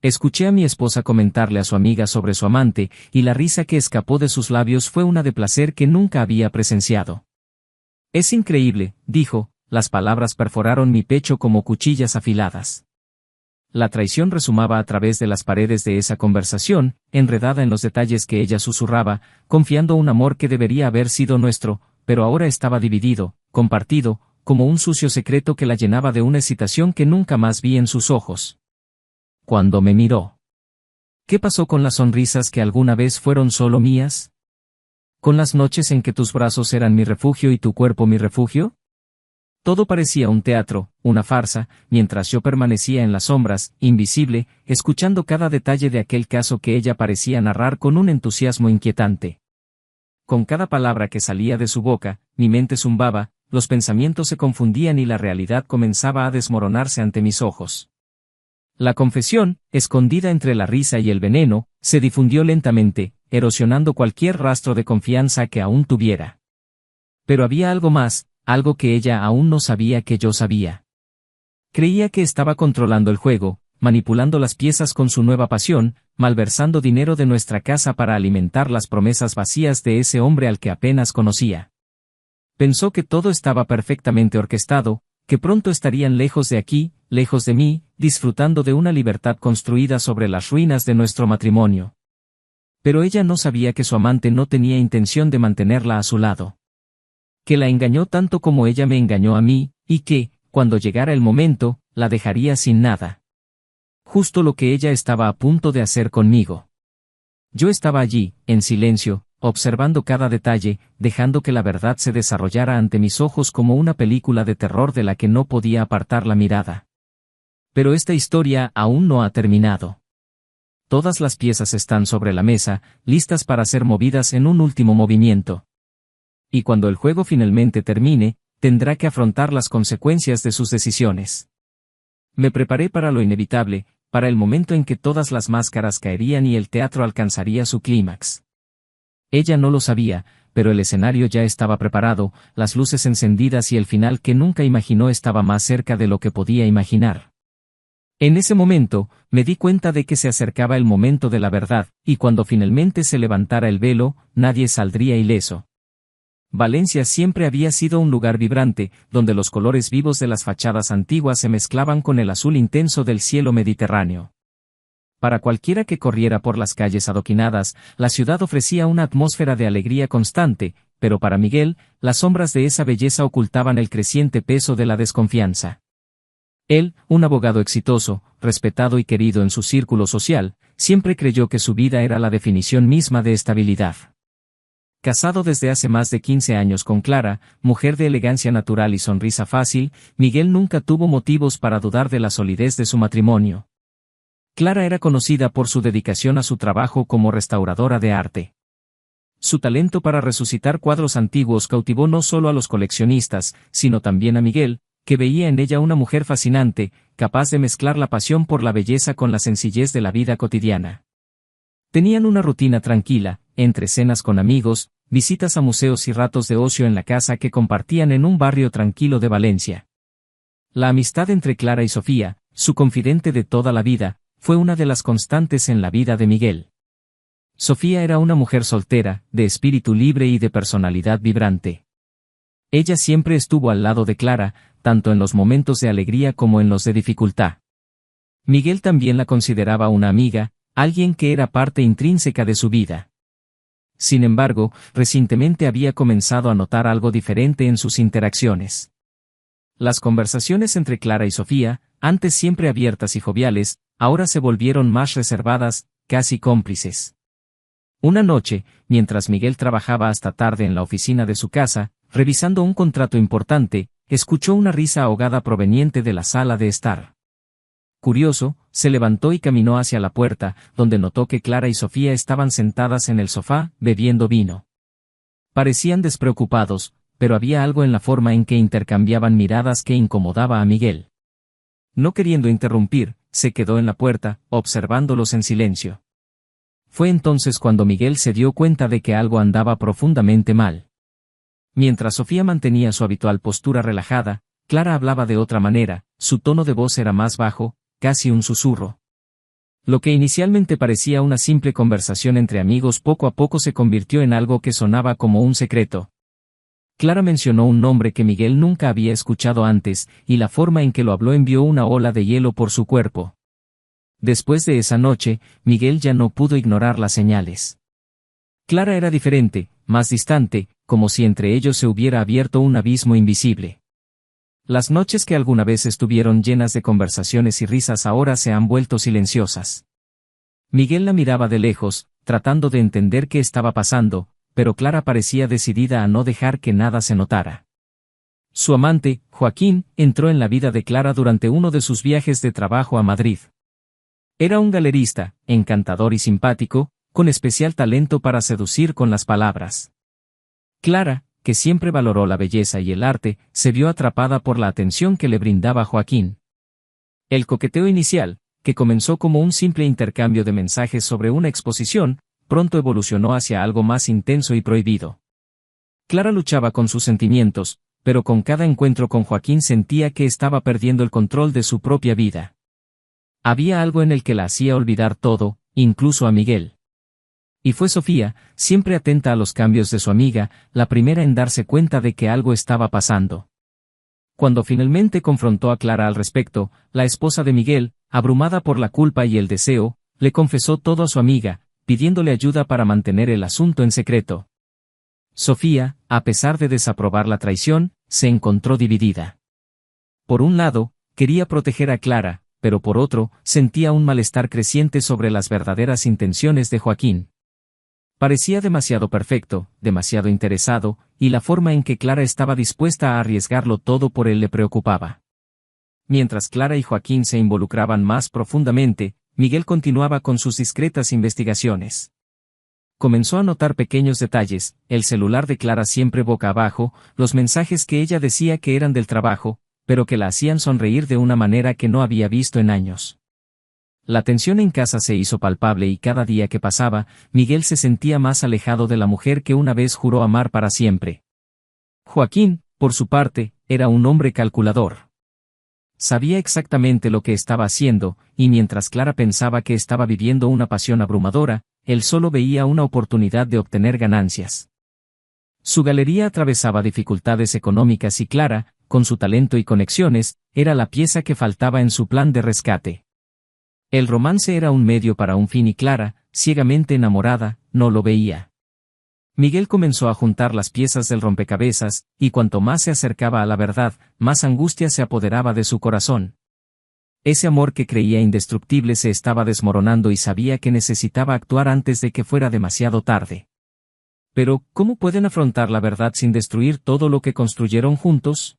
Escuché a mi esposa comentarle a su amiga sobre su amante, y la risa que escapó de sus labios fue una de placer que nunca había presenciado. Es increíble, dijo, las palabras perforaron mi pecho como cuchillas afiladas. La traición resumaba a través de las paredes de esa conversación, enredada en los detalles que ella susurraba, confiando un amor que debería haber sido nuestro, pero ahora estaba dividido, compartido, como un sucio secreto que la llenaba de una excitación que nunca más vi en sus ojos. Cuando me miró. ¿Qué pasó con las sonrisas que alguna vez fueron solo mías? ¿Con las noches en que tus brazos eran mi refugio y tu cuerpo mi refugio? Todo parecía un teatro, una farsa, mientras yo permanecía en las sombras, invisible, escuchando cada detalle de aquel caso que ella parecía narrar con un entusiasmo inquietante. Con cada palabra que salía de su boca, mi mente zumbaba, los pensamientos se confundían y la realidad comenzaba a desmoronarse ante mis ojos. La confesión, escondida entre la risa y el veneno, se difundió lentamente, erosionando cualquier rastro de confianza que aún tuviera. Pero había algo más, algo que ella aún no sabía que yo sabía. Creía que estaba controlando el juego, manipulando las piezas con su nueva pasión, malversando dinero de nuestra casa para alimentar las promesas vacías de ese hombre al que apenas conocía. Pensó que todo estaba perfectamente orquestado, que pronto estarían lejos de aquí, lejos de mí, disfrutando de una libertad construida sobre las ruinas de nuestro matrimonio. Pero ella no sabía que su amante no tenía intención de mantenerla a su lado. Que la engañó tanto como ella me engañó a mí, y que, cuando llegara el momento, la dejaría sin nada. Justo lo que ella estaba a punto de hacer conmigo. Yo estaba allí, en silencio, observando cada detalle, dejando que la verdad se desarrollara ante mis ojos como una película de terror de la que no podía apartar la mirada. Pero esta historia aún no ha terminado. Todas las piezas están sobre la mesa, listas para ser movidas en un último movimiento. Y cuando el juego finalmente termine, tendrá que afrontar las consecuencias de sus decisiones. Me preparé para lo inevitable, para el momento en que todas las máscaras caerían y el teatro alcanzaría su clímax. Ella no lo sabía, pero el escenario ya estaba preparado, las luces encendidas y el final que nunca imaginó estaba más cerca de lo que podía imaginar. En ese momento, me di cuenta de que se acercaba el momento de la verdad, y cuando finalmente se levantara el velo, nadie saldría ileso. Valencia siempre había sido un lugar vibrante, donde los colores vivos de las fachadas antiguas se mezclaban con el azul intenso del cielo mediterráneo. Para cualquiera que corriera por las calles adoquinadas, la ciudad ofrecía una atmósfera de alegría constante, pero para Miguel, las sombras de esa belleza ocultaban el creciente peso de la desconfianza. Él, un abogado exitoso, respetado y querido en su círculo social, siempre creyó que su vida era la definición misma de estabilidad. Casado desde hace más de 15 años con Clara, mujer de elegancia natural y sonrisa fácil, Miguel nunca tuvo motivos para dudar de la solidez de su matrimonio. Clara era conocida por su dedicación a su trabajo como restauradora de arte. Su talento para resucitar cuadros antiguos cautivó no solo a los coleccionistas, sino también a Miguel, que veía en ella una mujer fascinante, capaz de mezclar la pasión por la belleza con la sencillez de la vida cotidiana. Tenían una rutina tranquila, entre cenas con amigos, visitas a museos y ratos de ocio en la casa que compartían en un barrio tranquilo de Valencia. La amistad entre Clara y Sofía, su confidente de toda la vida, fue una de las constantes en la vida de Miguel. Sofía era una mujer soltera, de espíritu libre y de personalidad vibrante. Ella siempre estuvo al lado de Clara, tanto en los momentos de alegría como en los de dificultad. Miguel también la consideraba una amiga, alguien que era parte intrínseca de su vida. Sin embargo, recientemente había comenzado a notar algo diferente en sus interacciones. Las conversaciones entre Clara y Sofía, antes siempre abiertas y joviales, ahora se volvieron más reservadas, casi cómplices. Una noche, mientras Miguel trabajaba hasta tarde en la oficina de su casa, revisando un contrato importante, escuchó una risa ahogada proveniente de la sala de estar. Curioso, se levantó y caminó hacia la puerta, donde notó que Clara y Sofía estaban sentadas en el sofá, bebiendo vino. Parecían despreocupados, pero había algo en la forma en que intercambiaban miradas que incomodaba a Miguel. No queriendo interrumpir, se quedó en la puerta, observándolos en silencio. Fue entonces cuando Miguel se dio cuenta de que algo andaba profundamente mal. Mientras Sofía mantenía su habitual postura relajada, Clara hablaba de otra manera, su tono de voz era más bajo, casi un susurro. Lo que inicialmente parecía una simple conversación entre amigos poco a poco se convirtió en algo que sonaba como un secreto. Clara mencionó un nombre que Miguel nunca había escuchado antes, y la forma en que lo habló envió una ola de hielo por su cuerpo. Después de esa noche, Miguel ya no pudo ignorar las señales. Clara era diferente, más distante, como si entre ellos se hubiera abierto un abismo invisible. Las noches que alguna vez estuvieron llenas de conversaciones y risas ahora se han vuelto silenciosas. Miguel la miraba de lejos, tratando de entender qué estaba pasando, pero Clara parecía decidida a no dejar que nada se notara. Su amante, Joaquín, entró en la vida de Clara durante uno de sus viajes de trabajo a Madrid. Era un galerista, encantador y simpático, con especial talento para seducir con las palabras. Clara, que siempre valoró la belleza y el arte, se vio atrapada por la atención que le brindaba Joaquín. El coqueteo inicial, que comenzó como un simple intercambio de mensajes sobre una exposición, pronto evolucionó hacia algo más intenso y prohibido. Clara luchaba con sus sentimientos, pero con cada encuentro con Joaquín sentía que estaba perdiendo el control de su propia vida. Había algo en el que la hacía olvidar todo, incluso a Miguel. Y fue Sofía, siempre atenta a los cambios de su amiga, la primera en darse cuenta de que algo estaba pasando. Cuando finalmente confrontó a Clara al respecto, la esposa de Miguel, abrumada por la culpa y el deseo, le confesó todo a su amiga, pidiéndole ayuda para mantener el asunto en secreto. Sofía, a pesar de desaprobar la traición, se encontró dividida. Por un lado, quería proteger a Clara, pero por otro, sentía un malestar creciente sobre las verdaderas intenciones de Joaquín. Parecía demasiado perfecto, demasiado interesado, y la forma en que Clara estaba dispuesta a arriesgarlo todo por él le preocupaba. Mientras Clara y Joaquín se involucraban más profundamente, Miguel continuaba con sus discretas investigaciones. Comenzó a notar pequeños detalles, el celular de Clara siempre boca abajo, los mensajes que ella decía que eran del trabajo, pero que la hacían sonreír de una manera que no había visto en años. La tensión en casa se hizo palpable y cada día que pasaba, Miguel se sentía más alejado de la mujer que una vez juró amar para siempre. Joaquín, por su parte, era un hombre calculador. Sabía exactamente lo que estaba haciendo, y mientras Clara pensaba que estaba viviendo una pasión abrumadora, él solo veía una oportunidad de obtener ganancias. Su galería atravesaba dificultades económicas y Clara, con su talento y conexiones, era la pieza que faltaba en su plan de rescate. El romance era un medio para un fin y Clara, ciegamente enamorada, no lo veía. Miguel comenzó a juntar las piezas del rompecabezas, y cuanto más se acercaba a la verdad, más angustia se apoderaba de su corazón. Ese amor que creía indestructible se estaba desmoronando y sabía que necesitaba actuar antes de que fuera demasiado tarde. Pero, ¿cómo pueden afrontar la verdad sin destruir todo lo que construyeron juntos?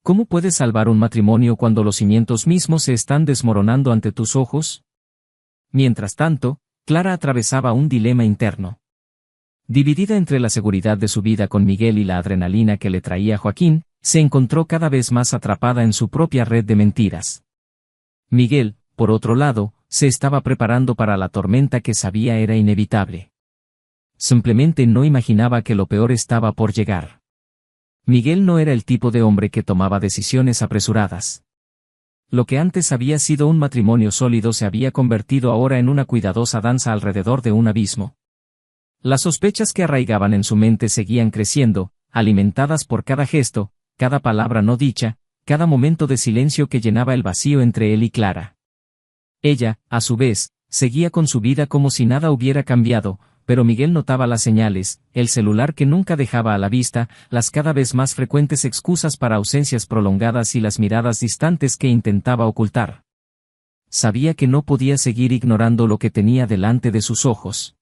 ¿Cómo puedes salvar un matrimonio cuando los cimientos mismos se están desmoronando ante tus ojos? Mientras tanto, Clara atravesaba un dilema interno. Dividida entre la seguridad de su vida con Miguel y la adrenalina que le traía Joaquín, se encontró cada vez más atrapada en su propia red de mentiras. Miguel, por otro lado, se estaba preparando para la tormenta que sabía era inevitable. Simplemente no imaginaba que lo peor estaba por llegar. Miguel no era el tipo de hombre que tomaba decisiones apresuradas. Lo que antes había sido un matrimonio sólido se había convertido ahora en una cuidadosa danza alrededor de un abismo. Las sospechas que arraigaban en su mente seguían creciendo, alimentadas por cada gesto, cada palabra no dicha, cada momento de silencio que llenaba el vacío entre él y Clara. Ella, a su vez, seguía con su vida como si nada hubiera cambiado, pero Miguel notaba las señales, el celular que nunca dejaba a la vista, las cada vez más frecuentes excusas para ausencias prolongadas y las miradas distantes que intentaba ocultar. Sabía que no podía seguir ignorando lo que tenía delante de sus ojos.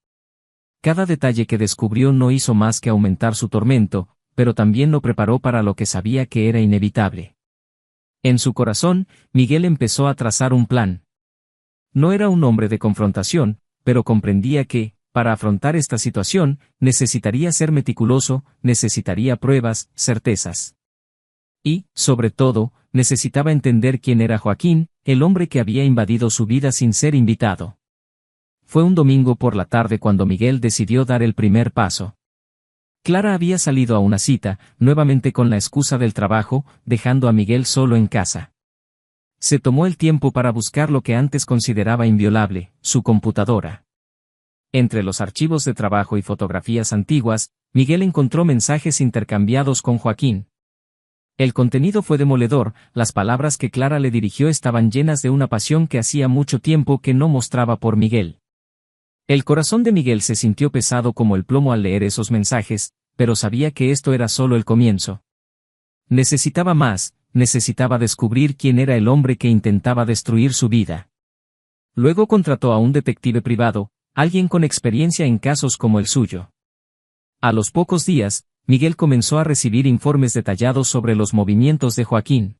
Cada detalle que descubrió no hizo más que aumentar su tormento, pero también lo preparó para lo que sabía que era inevitable. En su corazón, Miguel empezó a trazar un plan. No era un hombre de confrontación, pero comprendía que, para afrontar esta situación, necesitaría ser meticuloso, necesitaría pruebas, certezas. Y, sobre todo, necesitaba entender quién era Joaquín, el hombre que había invadido su vida sin ser invitado. Fue un domingo por la tarde cuando Miguel decidió dar el primer paso. Clara había salido a una cita, nuevamente con la excusa del trabajo, dejando a Miguel solo en casa. Se tomó el tiempo para buscar lo que antes consideraba inviolable, su computadora. Entre los archivos de trabajo y fotografías antiguas, Miguel encontró mensajes intercambiados con Joaquín. El contenido fue demoledor, las palabras que Clara le dirigió estaban llenas de una pasión que hacía mucho tiempo que no mostraba por Miguel. El corazón de Miguel se sintió pesado como el plomo al leer esos mensajes, pero sabía que esto era solo el comienzo. Necesitaba más, necesitaba descubrir quién era el hombre que intentaba destruir su vida. Luego contrató a un detective privado, alguien con experiencia en casos como el suyo. A los pocos días, Miguel comenzó a recibir informes detallados sobre los movimientos de Joaquín.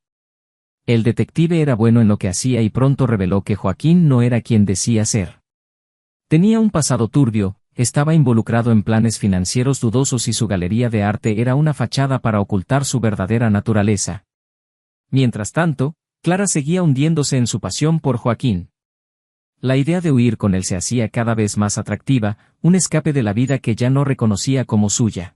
El detective era bueno en lo que hacía y pronto reveló que Joaquín no era quien decía ser. Tenía un pasado turbio, estaba involucrado en planes financieros dudosos y su galería de arte era una fachada para ocultar su verdadera naturaleza. Mientras tanto, Clara seguía hundiéndose en su pasión por Joaquín. La idea de huir con él se hacía cada vez más atractiva, un escape de la vida que ya no reconocía como suya.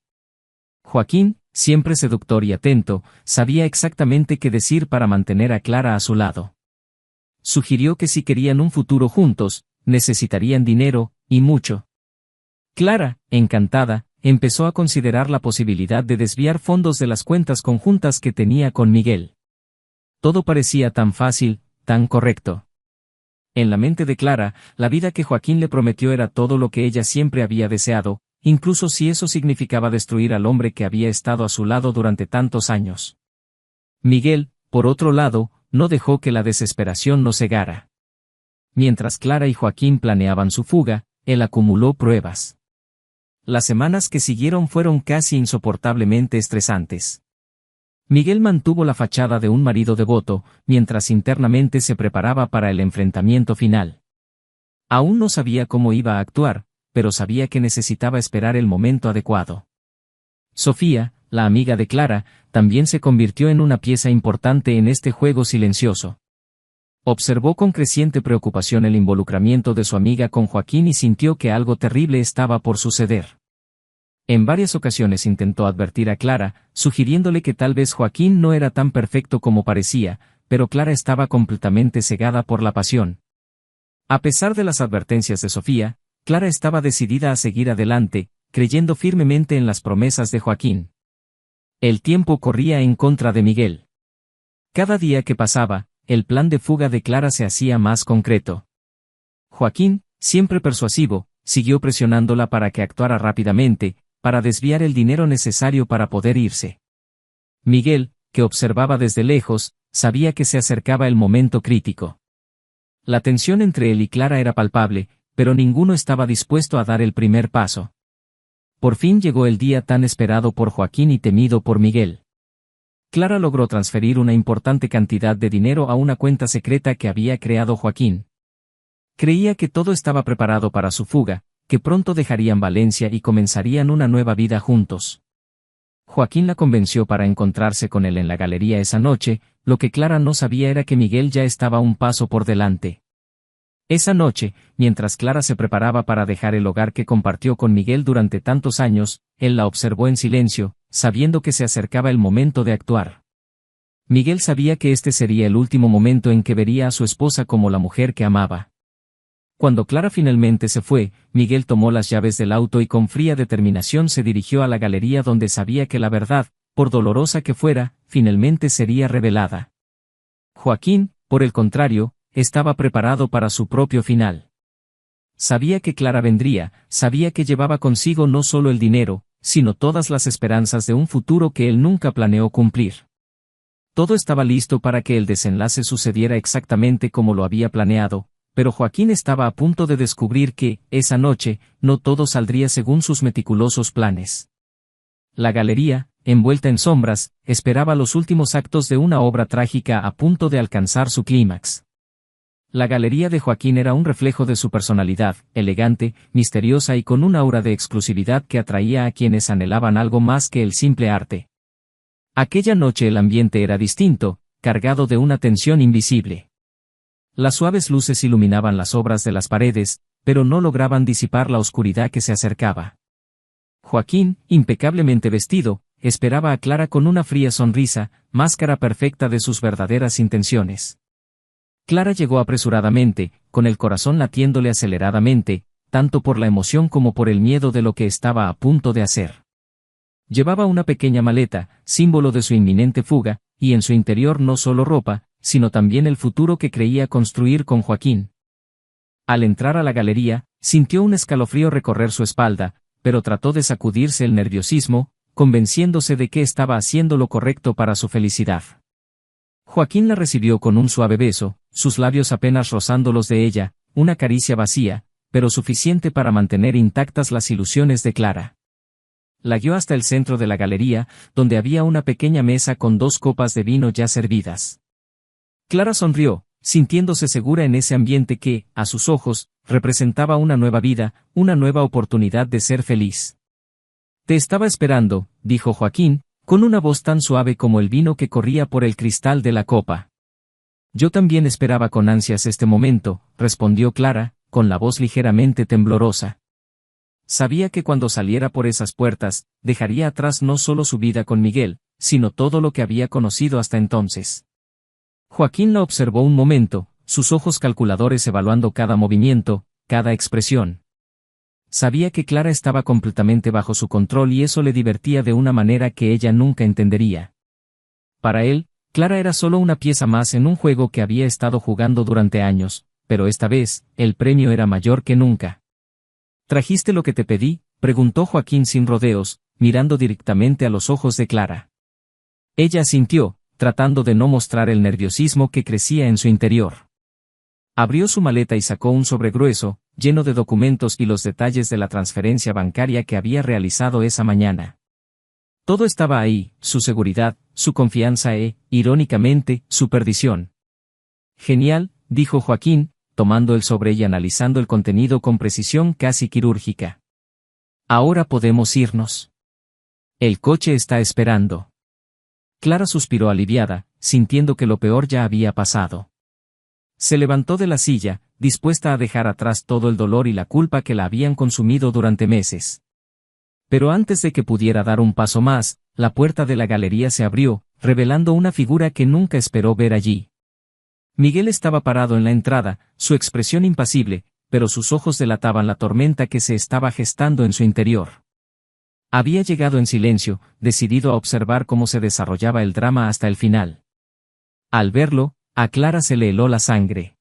Joaquín, siempre seductor y atento, sabía exactamente qué decir para mantener a Clara a su lado. Sugirió que si querían un futuro juntos, necesitarían dinero, y mucho. Clara, encantada, empezó a considerar la posibilidad de desviar fondos de las cuentas conjuntas que tenía con Miguel. Todo parecía tan fácil, tan correcto. En la mente de Clara, la vida que Joaquín le prometió era todo lo que ella siempre había deseado, incluso si eso significaba destruir al hombre que había estado a su lado durante tantos años. Miguel, por otro lado, no dejó que la desesperación lo cegara. Mientras Clara y Joaquín planeaban su fuga, él acumuló pruebas. Las semanas que siguieron fueron casi insoportablemente estresantes. Miguel mantuvo la fachada de un marido devoto, mientras internamente se preparaba para el enfrentamiento final. Aún no sabía cómo iba a actuar, pero sabía que necesitaba esperar el momento adecuado. Sofía, la amiga de Clara, también se convirtió en una pieza importante en este juego silencioso. Observó con creciente preocupación el involucramiento de su amiga con Joaquín y sintió que algo terrible estaba por suceder. En varias ocasiones intentó advertir a Clara, sugiriéndole que tal vez Joaquín no era tan perfecto como parecía, pero Clara estaba completamente cegada por la pasión. A pesar de las advertencias de Sofía, Clara estaba decidida a seguir adelante, creyendo firmemente en las promesas de Joaquín. El tiempo corría en contra de Miguel. Cada día que pasaba, el plan de fuga de Clara se hacía más concreto. Joaquín, siempre persuasivo, siguió presionándola para que actuara rápidamente, para desviar el dinero necesario para poder irse. Miguel, que observaba desde lejos, sabía que se acercaba el momento crítico. La tensión entre él y Clara era palpable, pero ninguno estaba dispuesto a dar el primer paso. Por fin llegó el día tan esperado por Joaquín y temido por Miguel. Clara logró transferir una importante cantidad de dinero a una cuenta secreta que había creado Joaquín. Creía que todo estaba preparado para su fuga, que pronto dejarían Valencia y comenzarían una nueva vida juntos. Joaquín la convenció para encontrarse con él en la galería esa noche, lo que Clara no sabía era que Miguel ya estaba un paso por delante. Esa noche, mientras Clara se preparaba para dejar el hogar que compartió con Miguel durante tantos años, él la observó en silencio, sabiendo que se acercaba el momento de actuar. Miguel sabía que este sería el último momento en que vería a su esposa como la mujer que amaba. Cuando Clara finalmente se fue, Miguel tomó las llaves del auto y con fría determinación se dirigió a la galería donde sabía que la verdad, por dolorosa que fuera, finalmente sería revelada. Joaquín, por el contrario, estaba preparado para su propio final. Sabía que Clara vendría, sabía que llevaba consigo no solo el dinero, sino todas las esperanzas de un futuro que él nunca planeó cumplir. Todo estaba listo para que el desenlace sucediera exactamente como lo había planeado, pero Joaquín estaba a punto de descubrir que, esa noche, no todo saldría según sus meticulosos planes. La galería, envuelta en sombras, esperaba los últimos actos de una obra trágica a punto de alcanzar su clímax. La galería de Joaquín era un reflejo de su personalidad, elegante, misteriosa y con un aura de exclusividad que atraía a quienes anhelaban algo más que el simple arte. Aquella noche el ambiente era distinto, cargado de una tensión invisible. Las suaves luces iluminaban las obras de las paredes, pero no lograban disipar la oscuridad que se acercaba. Joaquín, impecablemente vestido, esperaba a Clara con una fría sonrisa, máscara perfecta de sus verdaderas intenciones. Clara llegó apresuradamente, con el corazón latiéndole aceleradamente, tanto por la emoción como por el miedo de lo que estaba a punto de hacer. Llevaba una pequeña maleta, símbolo de su inminente fuga, y en su interior no solo ropa, sino también el futuro que creía construir con Joaquín. Al entrar a la galería, sintió un escalofrío recorrer su espalda, pero trató de sacudirse el nerviosismo, convenciéndose de que estaba haciendo lo correcto para su felicidad. Joaquín la recibió con un suave beso, sus labios apenas rozando los de ella, una caricia vacía, pero suficiente para mantener intactas las ilusiones de Clara. La guió hasta el centro de la galería, donde había una pequeña mesa con 2 copas de vino ya servidas. Clara sonrió, sintiéndose segura en ese ambiente que, a sus ojos, representaba una nueva vida, una nueva oportunidad de ser feliz. «Te estaba esperando», dijo Joaquín, con una voz tan suave como el vino que corría por el cristal de la copa. «Yo también esperaba con ansias este momento», respondió Clara, con la voz ligeramente temblorosa. Sabía que cuando saliera por esas puertas, dejaría atrás no solo su vida con Miguel, sino todo lo que había conocido hasta entonces. Joaquín la observó un momento, sus ojos calculadores evaluando cada movimiento, cada expresión. Sabía que Clara estaba completamente bajo su control y eso le divertía de una manera que ella nunca entendería. Para él, Clara era solo una pieza más en un juego que había estado jugando durante años, pero esta vez, el premio era mayor que nunca. «¿Trajiste lo que te pedí?», preguntó Joaquín sin rodeos, mirando directamente a los ojos de Clara. Ella asintió, tratando de no mostrar el nerviosismo que crecía en su interior. Abrió su maleta y sacó un sobre grueso, lleno de documentos y los detalles de la transferencia bancaria que había realizado esa mañana. Todo estaba ahí, su seguridad, su confianza e, irónicamente, su perdición. «Genial», dijo Joaquín, tomando el sobre y analizando el contenido con precisión casi quirúrgica. «Ahora podemos irnos. El coche está esperando». Clara suspiró aliviada, sintiendo que lo peor ya había pasado. Se levantó de la silla, dispuesta a dejar atrás todo el dolor y la culpa que la habían consumido durante meses. Pero antes de que pudiera dar un paso más, la puerta de la galería se abrió, revelando una figura que nunca esperó ver allí. Miguel estaba parado en la entrada, su expresión impasible, pero sus ojos delataban la tormenta que se estaba gestando en su interior. Había llegado en silencio, decidido a observar cómo se desarrollaba el drama hasta el final. Al verlo, a Clara se le heló la sangre.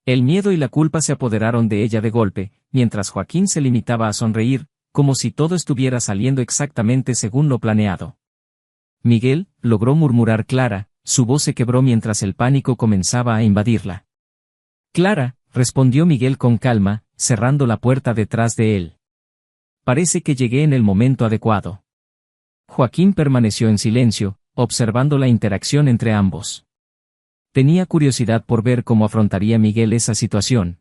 El miedo y la culpa se apoderaron de ella de golpe, mientras Joaquín se limitaba a sonreír, como si todo estuviera saliendo exactamente según lo planeado. «Miguel», logró murmurar Clara, su voz se quebró mientras el pánico comenzaba a invadirla. «Clara», respondió Miguel con calma, cerrando la puerta detrás de él. «Parece que llegué en el momento adecuado». Joaquín permaneció en silencio, observando la interacción entre ambos. Tenía curiosidad por ver cómo afrontaría Miguel esa situación.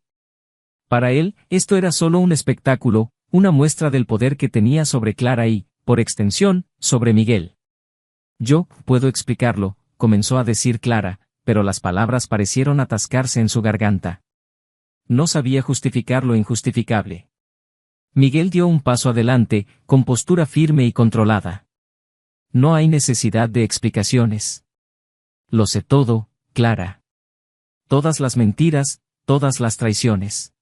Para él, esto era solo un espectáculo, una muestra del poder que tenía sobre Clara y, por extensión, sobre Miguel. «Yo puedo explicarlo», comenzó a decir Clara, pero las palabras parecieron atascarse en su garganta. No sabía justificar lo injustificable. Miguel dio un paso adelante, con postura firme y controlada. «No hay necesidad de explicaciones. Lo sé todo, Clara. Todas las mentiras, todas las traiciones».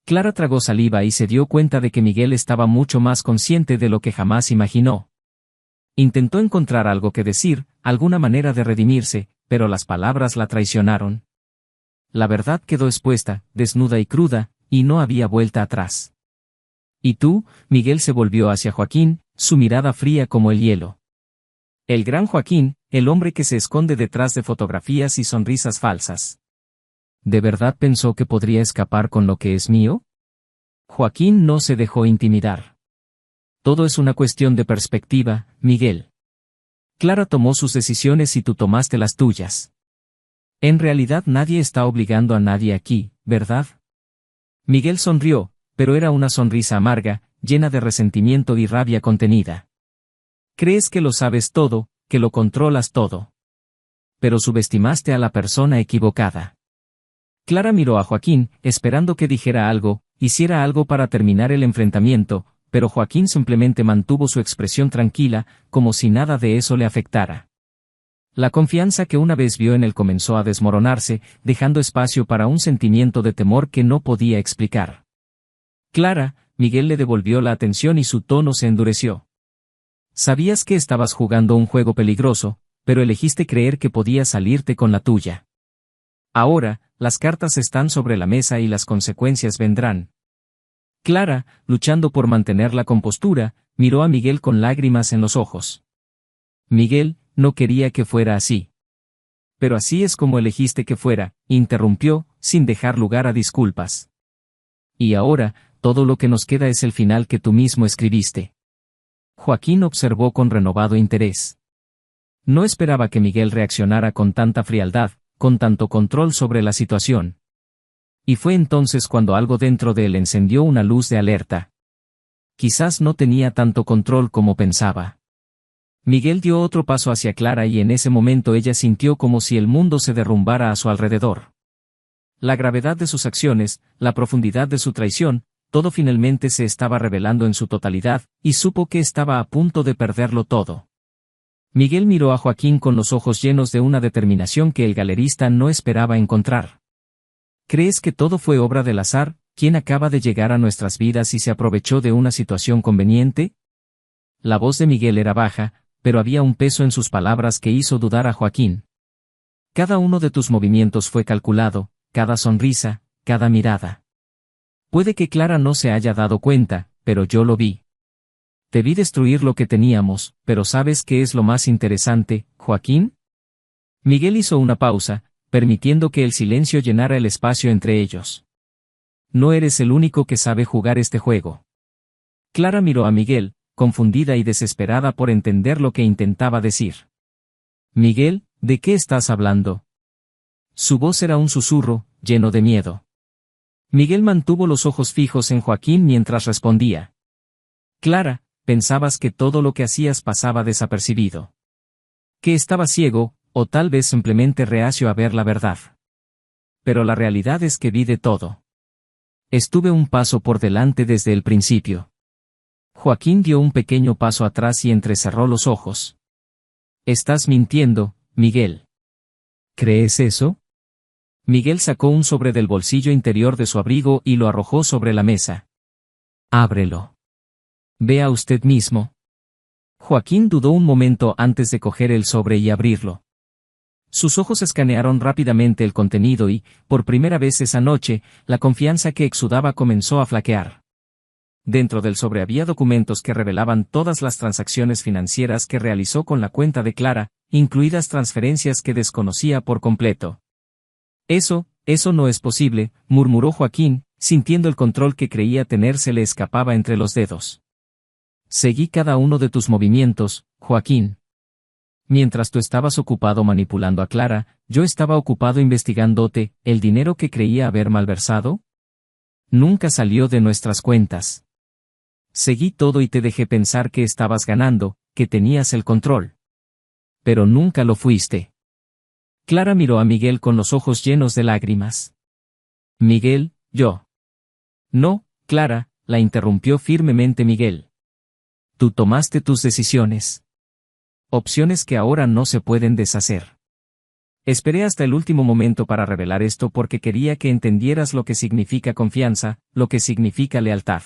Clara tragó saliva y se dio cuenta de que Miguel estaba mucho más consciente de lo que jamás imaginó. Intentó encontrar algo que decir, alguna manera de redimirse, pero las palabras la traicionaron. La verdad quedó expuesta, desnuda y cruda, y no había vuelta atrás. «¿Y tú?», Miguel se volvió hacia Joaquín, su mirada fría como el hielo. El gran Joaquín, el hombre que se esconde detrás de fotografías y sonrisas falsas. ¿De verdad pensó que podría escapar con lo que es mío? Joaquín no se dejó intimidar. «Todo es una cuestión de perspectiva, Miguel. Clara tomó sus decisiones y tú tomaste las tuyas. En realidad nadie está obligando a nadie aquí, ¿verdad?» Miguel sonrió, pero era una sonrisa amarga, llena de resentimiento y rabia contenida. «Crees que lo sabes todo, que lo controlas todo. Pero subestimaste a la persona equivocada». Clara miró a Joaquín, esperando que dijera algo, hiciera algo para terminar el enfrentamiento, pero Joaquín simplemente mantuvo su expresión tranquila, como si nada de eso le afectara. La confianza que una vez vio en él comenzó a desmoronarse, dejando espacio para un sentimiento de temor que no podía explicar. Clara, Miguel le devolvió la atención y su tono se endureció. Sabías que estabas jugando un juego peligroso, pero elegiste creer que podías salirte con la tuya. Ahora, las cartas están sobre la mesa y las consecuencias vendrán. Clara, luchando por mantener la compostura, miró a Miguel con lágrimas en los ojos. Miguel, no quería que fuera así. Pero así es como elegiste que fuera, interrumpió, sin dejar lugar a disculpas. Y ahora, todo lo que nos queda es el final que tú mismo escribiste. Joaquín observó con renovado interés. No esperaba que Miguel reaccionara con tanta frialdad, con tanto control sobre la situación. Y fue entonces cuando algo dentro de él encendió una luz de alerta. Quizás no tenía tanto control como pensaba. Miguel dio otro paso hacia Clara y en ese momento ella sintió como si el mundo se derrumbara a su alrededor. La gravedad de sus acciones, la profundidad de su traición, todo finalmente se estaba revelando en su totalidad, y supo que estaba a punto de perderlo todo. Miguel miró a Joaquín con los ojos llenos de una determinación que el galerista no esperaba encontrar. ¿Crees que todo fue obra del azar, quien acaba de llegar a nuestras vidas y se aprovechó de una situación conveniente? La voz de Miguel era baja, pero había un peso en sus palabras que hizo dudar a Joaquín. Cada uno de tus movimientos fue calculado, cada sonrisa, cada mirada. Puede que Clara no se haya dado cuenta, pero yo lo vi. Te vi destruir lo que teníamos, pero ¿sabes qué es lo más interesante, Joaquín? Miguel hizo una pausa, permitiendo que el silencio llenara el espacio entre ellos. No eres el único que sabe jugar este juego. Clara miró a Miguel, confundida y desesperada por entender lo que intentaba decir. Miguel, ¿de qué estás hablando? Su voz era un susurro, lleno de miedo. Miguel mantuvo los ojos fijos en Joaquín mientras respondía. Clara, pensabas que todo lo que hacías pasaba desapercibido. Que estaba ciego, o tal vez simplemente reacio a ver la verdad. Pero la realidad es que vi de todo. Estuve un paso por delante desde el principio. Joaquín dio un pequeño paso atrás y entrecerró los ojos. Estás mintiendo, Miguel. ¿Crees eso? Miguel sacó un sobre del bolsillo interior de su abrigo y lo arrojó sobre la mesa. Ábrelo. Vea usted mismo. Joaquín dudó un momento antes de coger el sobre y abrirlo. Sus ojos escanearon rápidamente el contenido y, por primera vez esa noche, la confianza que exudaba comenzó a flaquear. Dentro del sobre había documentos que revelaban todas las transacciones financieras que realizó con la cuenta de Clara, incluidas transferencias que desconocía por completo. Eso no es posible, murmuró Joaquín, sintiendo el control que creía tener se le escapaba entre los dedos. Seguí cada uno de tus movimientos, Joaquín. Mientras tú estabas ocupado manipulando a Clara, yo estaba ocupado investigándote, ¿el dinero que creía haber malversado? Nunca salió de nuestras cuentas. Seguí todo y te dejé pensar que estabas ganando, que tenías el control. Pero nunca lo fuiste. Clara miró a Miguel con los ojos llenos de lágrimas. Miguel, yo. No, Clara, la interrumpió firmemente Miguel. Tú tomaste tus decisiones. Opciones que ahora no se pueden deshacer. Esperé hasta el último momento para revelar esto porque quería que entendieras lo que significa confianza, lo que significa lealtad.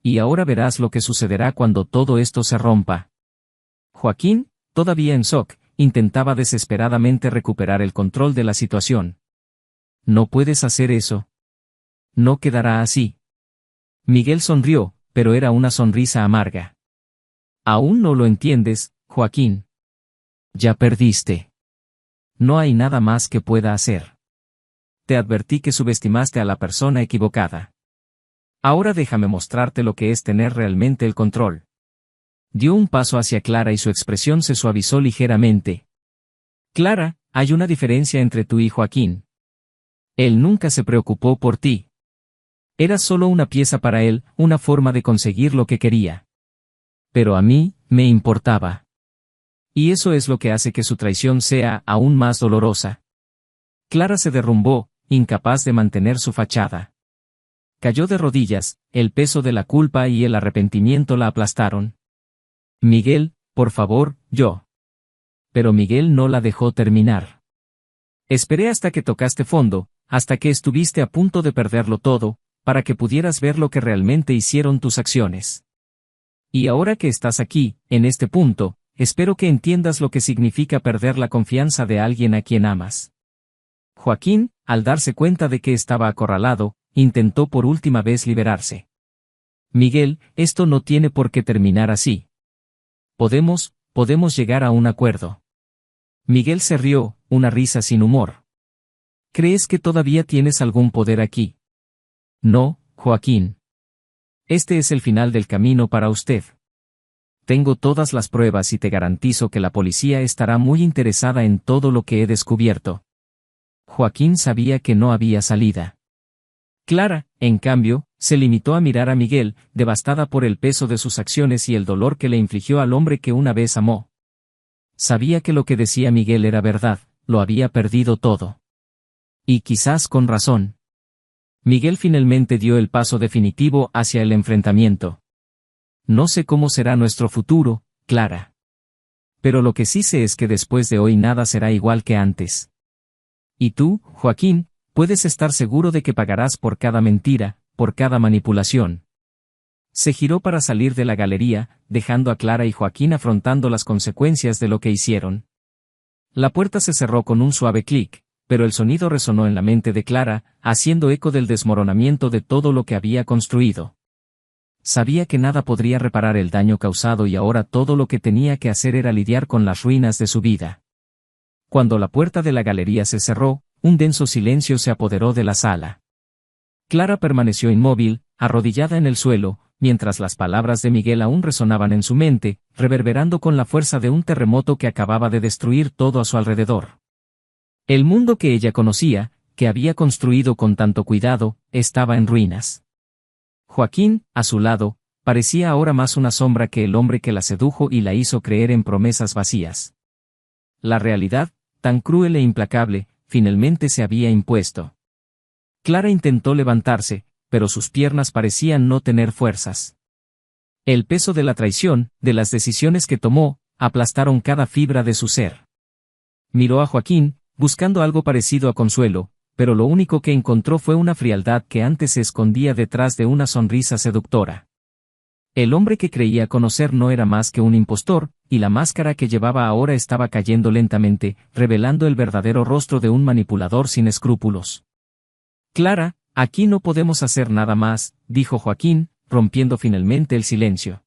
Y ahora verás lo que sucederá cuando todo esto se rompa. Joaquín, todavía en shock, intentaba desesperadamente recuperar el control de la situación. No puedes hacer eso. No quedará así. Miguel sonrió, pero era una sonrisa amarga. Aún no lo entiendes, Joaquín. Ya perdiste. No hay nada más que pueda hacer. Te advertí que subestimaste a la persona equivocada. Ahora déjame mostrarte lo que es tener realmente el control. Dio un paso hacia Clara y su expresión se suavizó ligeramente. Clara, hay una diferencia entre tú y Joaquín. Él nunca se preocupó por ti. Eras solo una pieza para él, una forma de conseguir lo que quería. Pero a mí, me importaba. Y eso es lo que hace que su traición sea aún más dolorosa. Clara se derrumbó, incapaz de mantener su fachada. Cayó de rodillas, el peso de la culpa y el arrepentimiento la aplastaron. Miguel, por favor, yo. pero Miguel no la dejó terminar. Esperé hasta que tocaste fondo, hasta que estuviste a punto de perderlo todo, para que pudieras ver lo que realmente hicieron tus acciones. Y ahora que estás aquí, en este punto, espero que entiendas lo que significa perder la confianza de alguien a quien amas. Joaquín, al darse cuenta de que estaba acorralado, intentó por última vez liberarse. Miguel, esto no tiene por qué terminar así. Podemos llegar a un acuerdo. Miguel se rió, una risa sin humor. ¿Crees que todavía tienes algún poder aquí? No, Joaquín. Este es el final del camino para usted. Tengo todas las pruebas y te garantizo que la policía estará muy interesada en todo lo que he descubierto. Joaquín sabía que no había salida. Clara, en cambio, se limitó a mirar a Miguel, devastada por el peso de sus acciones y el dolor que le infligió al hombre que una vez amó. Sabía que lo que decía Miguel era verdad, lo había perdido todo. Y quizás con razón. Miguel finalmente dio el paso definitivo hacia el enfrentamiento. No sé cómo será nuestro futuro, Clara. Pero lo que sí sé es que después de hoy nada será igual que antes. Y tú, Joaquín, puedes estar seguro de que pagarás por cada mentira, por cada manipulación. Se giró para salir de la galería, dejando a Clara y Joaquín afrontando las consecuencias de lo que hicieron. La puerta se cerró con un suave clic, pero el sonido resonó en la mente de Clara, haciendo eco del desmoronamiento de todo lo que había construido. Sabía que nada podría reparar el daño causado y ahora todo lo que tenía que hacer era lidiar con las ruinas de su vida. Cuando la puerta de la galería se cerró, un denso silencio se apoderó de la sala. Clara permaneció inmóvil, arrodillada en el suelo, mientras las palabras de Miguel aún resonaban en su mente, reverberando con la fuerza de un terremoto que acababa de destruir todo a su alrededor. El mundo que ella conocía, que había construido con tanto cuidado, estaba en ruinas. Joaquín, a su lado, parecía ahora más una sombra que el hombre que la sedujo y la hizo creer en promesas vacías. La realidad, tan cruel e implacable, finalmente se había impuesto. Clara intentó levantarse, pero sus piernas parecían no tener fuerzas. El peso de la traición, de las decisiones que tomó, aplastaron cada fibra de su ser. Miró a Joaquín, buscando algo parecido a consuelo, pero lo único que encontró fue una frialdad que antes se escondía detrás de una sonrisa seductora. El hombre que creía conocer no era más que un impostor, y la máscara que llevaba ahora estaba cayendo lentamente, revelando el verdadero rostro de un manipulador sin escrúpulos. Clara, aquí no podemos hacer nada más, dijo Joaquín, rompiendo finalmente el silencio.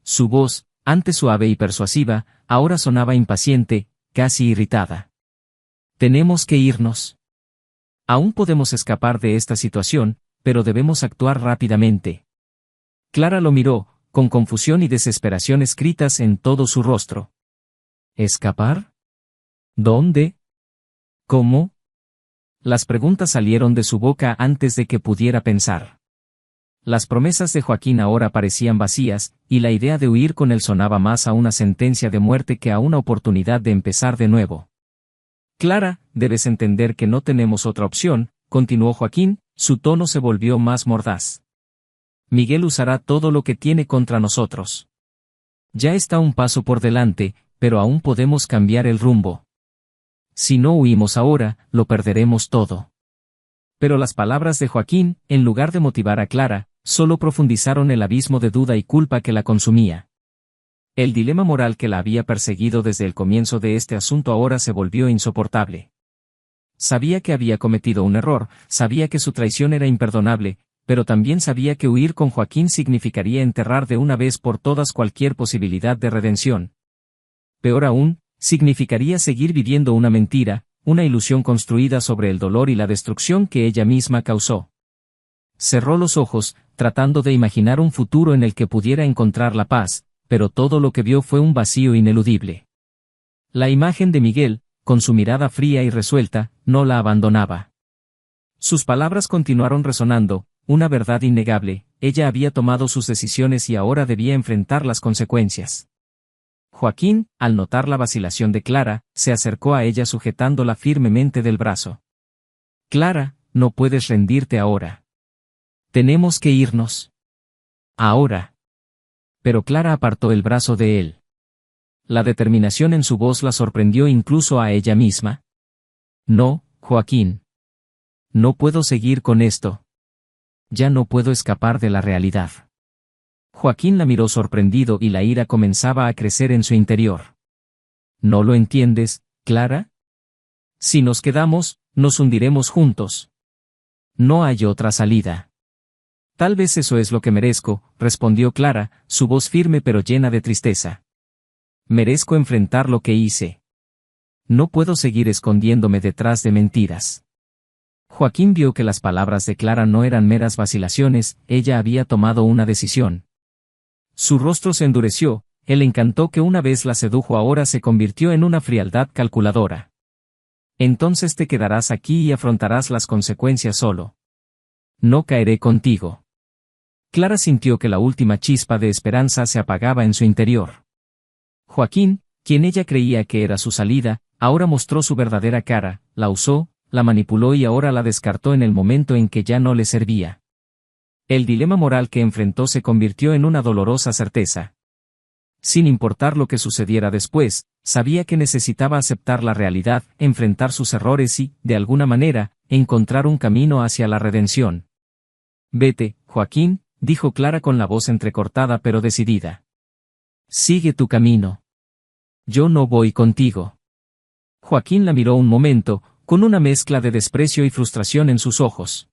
Su voz, antes suave y persuasiva, ahora sonaba impaciente, casi irritada. Tenemos que irnos. Aún podemos escapar de esta situación, pero debemos actuar rápidamente. Clara lo miró, con confusión y desesperación escritas en todo su rostro. ¿Escapar? ¿Dónde? ¿Cómo? Las preguntas salieron de su boca antes de que pudiera pensar. Las promesas de Joaquín ahora parecían vacías, y la idea de huir con él sonaba más a una sentencia de muerte que a una oportunidad de empezar de nuevo. Clara, debes entender que no tenemos otra opción, continuó Joaquín, su tono se volvió más mordaz. Miguel usará todo lo que tiene contra nosotros. Ya está un paso por delante, pero aún podemos cambiar el rumbo. Si no huimos ahora, lo perderemos todo. Pero las palabras de Joaquín, en lugar de motivar a Clara, solo profundizaron el abismo de duda y culpa que la consumía. El dilema moral que la había perseguido desde el comienzo de este asunto ahora se volvió insoportable. Sabía que había cometido un error, sabía que su traición era imperdonable, pero también sabía que huir con Joaquín significaría enterrar de una vez por todas cualquier posibilidad de redención. Peor aún, significaría seguir viviendo una mentira, una ilusión construida sobre el dolor y la destrucción que ella misma causó. Cerró los ojos, tratando de imaginar un futuro en el que pudiera encontrar la paz, pero todo lo que vio fue un vacío ineludible. La imagen de Miguel, con su mirada fría y resuelta, no la abandonaba. Sus palabras continuaron resonando, una verdad innegable, ella había tomado sus decisiones y ahora debía enfrentar las consecuencias. Joaquín, al notar la vacilación de Clara, se acercó a ella sujetándola firmemente del brazo. Clara, no puedes rendirte ahora. Tenemos que irnos. Ahora. Pero Clara apartó el brazo de él. La determinación en su voz la sorprendió incluso a ella misma. No, Joaquín. No puedo seguir con esto. Ya no puedo escapar de la realidad. Joaquín la miró sorprendido y la ira comenzaba a crecer en su interior. ¿No lo entiendes, Clara? Si nos quedamos, nos hundiremos juntos. No hay otra salida. Tal vez eso es lo que merezco, respondió Clara, su voz firme pero llena de tristeza. Merezco enfrentar lo que hice. No puedo seguir escondiéndome detrás de mentiras. Joaquín vio que las palabras de Clara no eran meras vacilaciones, ella había tomado una decisión. Su rostro se endureció, el encanto que una vez la sedujo ahora se convirtió en una frialdad calculadora. Entonces te quedarás aquí y afrontarás las consecuencias solo. No caeré contigo. Clara sintió que la última chispa de esperanza se apagaba en su interior. Joaquín, quien ella creía que era su salida, ahora mostró su verdadera cara, la usó, la manipuló y ahora la descartó en el momento en que ya no le servía. El dilema moral que enfrentó se convirtió en una dolorosa certeza. Sin importar lo que sucediera después, sabía que necesitaba aceptar la realidad, enfrentar sus errores y, de alguna manera, encontrar un camino hacia la redención. Vete, Joaquín, dijo Clara con la voz entrecortada pero decidida. Sigue tu camino. Yo no voy contigo. Joaquín la miró un momento, con una mezcla de desprecio y frustración en sus ojos.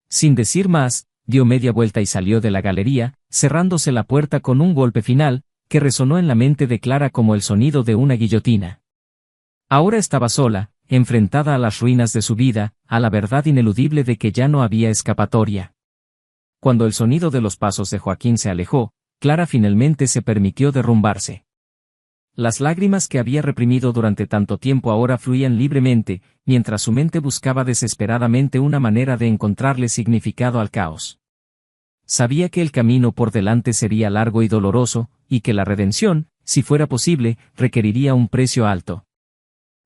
Sin decir más, dio media vuelta y salió de la galería, cerrándose la puerta con un golpe final, que resonó en la mente de Clara como el sonido de una guillotina. Ahora estaba sola, enfrentada a las ruinas de su vida, a la verdad ineludible de que ya no había escapatoria. Cuando el sonido de los pasos de Joaquín se alejó, Clara finalmente se permitió derrumbarse. Las lágrimas que había reprimido durante tanto tiempo ahora fluían libremente, mientras su mente buscaba desesperadamente una manera de encontrarle significado al caos. Sabía que el camino por delante sería largo y doloroso, y que la redención, si fuera posible, requeriría un precio alto.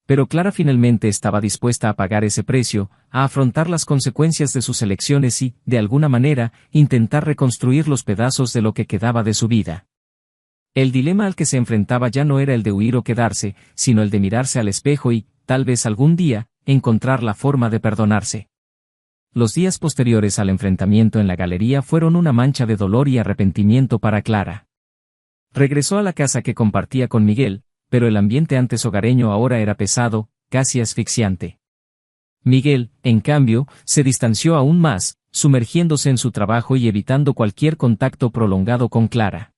Pero Clara finalmente estaba dispuesta a pagar ese precio, a afrontar las consecuencias de sus elecciones y, de alguna manera, intentar reconstruir los pedazos de lo que quedaba de su vida. El dilema al que se enfrentaba ya no era el de huir o quedarse, sino el de mirarse al espejo y, tal vez algún día, encontrar la forma de perdonarse. Los días posteriores al enfrentamiento en la galería fueron una mancha de dolor y arrepentimiento para Clara. Regresó a la casa que compartía con Miguel, pero el ambiente antes hogareño ahora era pesado, casi asfixiante. Miguel, en cambio, se distanció aún más, sumergiéndose en su trabajo y evitando cualquier contacto prolongado con Clara.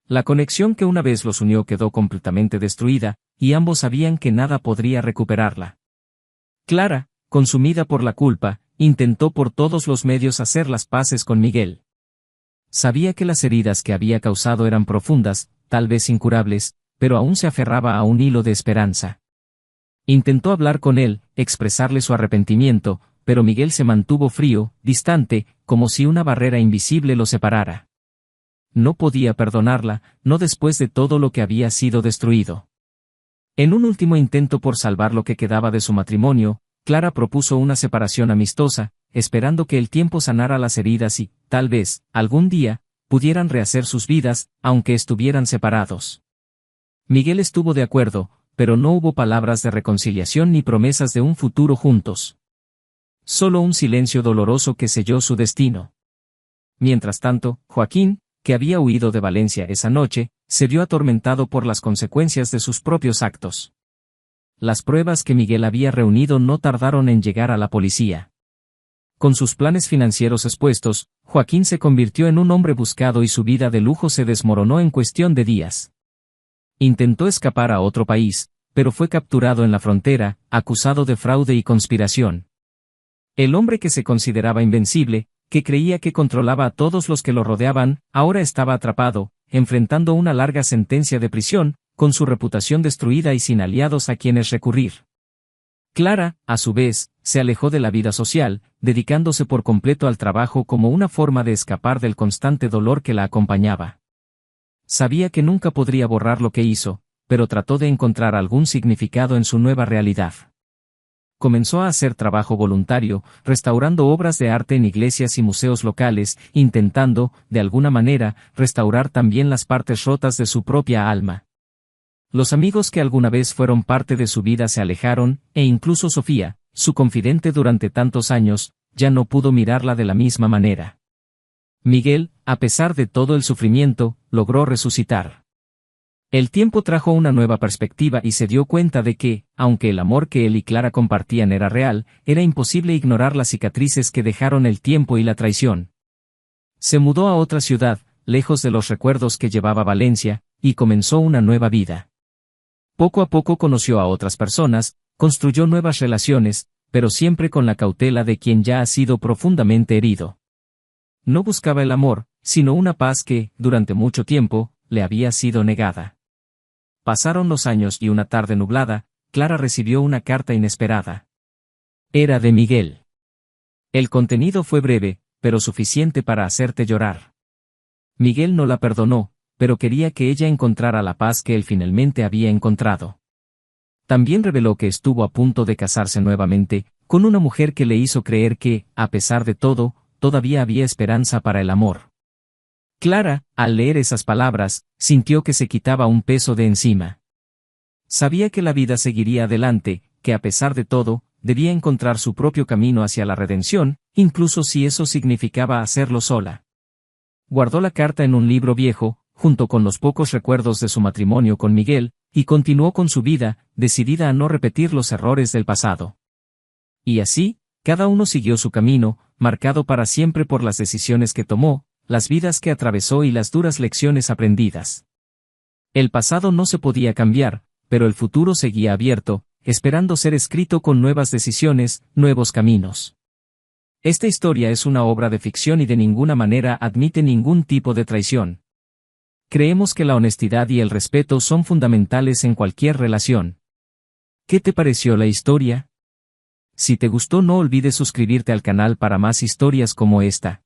La conexión que una vez los unió quedó completamente destruida, y ambos sabían que nada podría recuperarla. Clara, consumida por la culpa, intentó por todos los medios hacer las paces con Miguel. Sabía que las heridas que había causado eran profundas, tal vez incurables, pero aún se aferraba a un hilo de esperanza. Intentó hablar con él, expresarle su arrepentimiento, pero Miguel se mantuvo frío, distante, como si una barrera invisible lo separara. No podía perdonarla, no después de todo lo que había sido destruido. En un último intento por salvar lo que quedaba de su matrimonio, Clara propuso una separación amistosa, esperando que el tiempo sanara las heridas y, tal vez, algún día, pudieran rehacer sus vidas, aunque estuvieran separados. Miguel estuvo de acuerdo, pero no hubo palabras de reconciliación ni promesas de un futuro juntos. Solo un silencio doloroso que selló su destino. Mientras tanto, Joaquín, que había huido de Valencia esa noche, se vio atormentado por las consecuencias de sus propios actos. Las pruebas que Miguel había reunido no tardaron en llegar a la policía. Con sus planes financieros expuestos, Joaquín se convirtió en un hombre buscado y su vida de lujo se desmoronó en cuestión de días. Intentó escapar a otro país, pero fue capturado en la frontera, acusado de fraude y conspiración. El hombre que se consideraba invencible, que creía que controlaba a todos los que lo rodeaban, ahora estaba atrapado, enfrentando una larga sentencia de prisión, con su reputación destruida y sin aliados a quienes recurrir. Clara, a su vez, se alejó de la vida social, dedicándose por completo al trabajo como una forma de escapar del constante dolor que la acompañaba. Sabía que nunca podría borrar lo que hizo, pero trató de encontrar algún significado en su nueva realidad. Comenzó a hacer trabajo voluntario, restaurando obras de arte en iglesias y museos locales, intentando, de alguna manera, restaurar también las partes rotas de su propia alma. Los amigos que alguna vez fueron parte de su vida se alejaron, e incluso Sofía, su confidente durante tantos años, ya no pudo mirarla de la misma manera. Miguel, a pesar de todo el sufrimiento, logró resucitar. El tiempo trajo una nueva perspectiva y se dio cuenta de que, aunque el amor que él y Clara compartían era real, era imposible ignorar las cicatrices que dejaron el tiempo y la traición. Se mudó a otra ciudad, lejos de los recuerdos que llevaba Valencia, y comenzó una nueva vida. Poco a poco conoció a otras personas, construyó nuevas relaciones, pero siempre con la cautela de quien ya ha sido profundamente herido. No buscaba el amor, sino una paz que, durante mucho tiempo, le había sido negada. Pasaron los años y una tarde nublada, Clara recibió una carta inesperada. Era de Miguel. El contenido fue breve, pero suficiente para hacerte llorar. Miguel no la perdonó, pero quería que ella encontrara la paz que él finalmente había encontrado. También reveló que estuvo a punto de casarse nuevamente, con una mujer que le hizo creer que, a pesar de todo, todavía había esperanza para el amor. Clara, al leer esas palabras, sintió que se quitaba un peso de encima. Sabía que la vida seguiría adelante, que a pesar de todo, debía encontrar su propio camino hacia la redención, incluso si eso significaba hacerlo sola. Guardó la carta en un libro viejo, junto con los pocos recuerdos de su matrimonio con Miguel, y continuó con su vida, decidida a no repetir los errores del pasado. Y así, cada uno siguió su camino, marcado para siempre por las decisiones que tomó, las vidas que atravesó y las duras lecciones aprendidas. El pasado no se podía cambiar, pero el futuro seguía abierto, esperando ser escrito con nuevas decisiones, nuevos caminos. Esta historia es una obra de ficción y de ninguna manera admite ningún tipo de traición. Creemos que la honestidad y el respeto son fundamentales en cualquier relación. ¿Qué te pareció la historia? Si te gustó, no olvides suscribirte al canal para más historias como esta.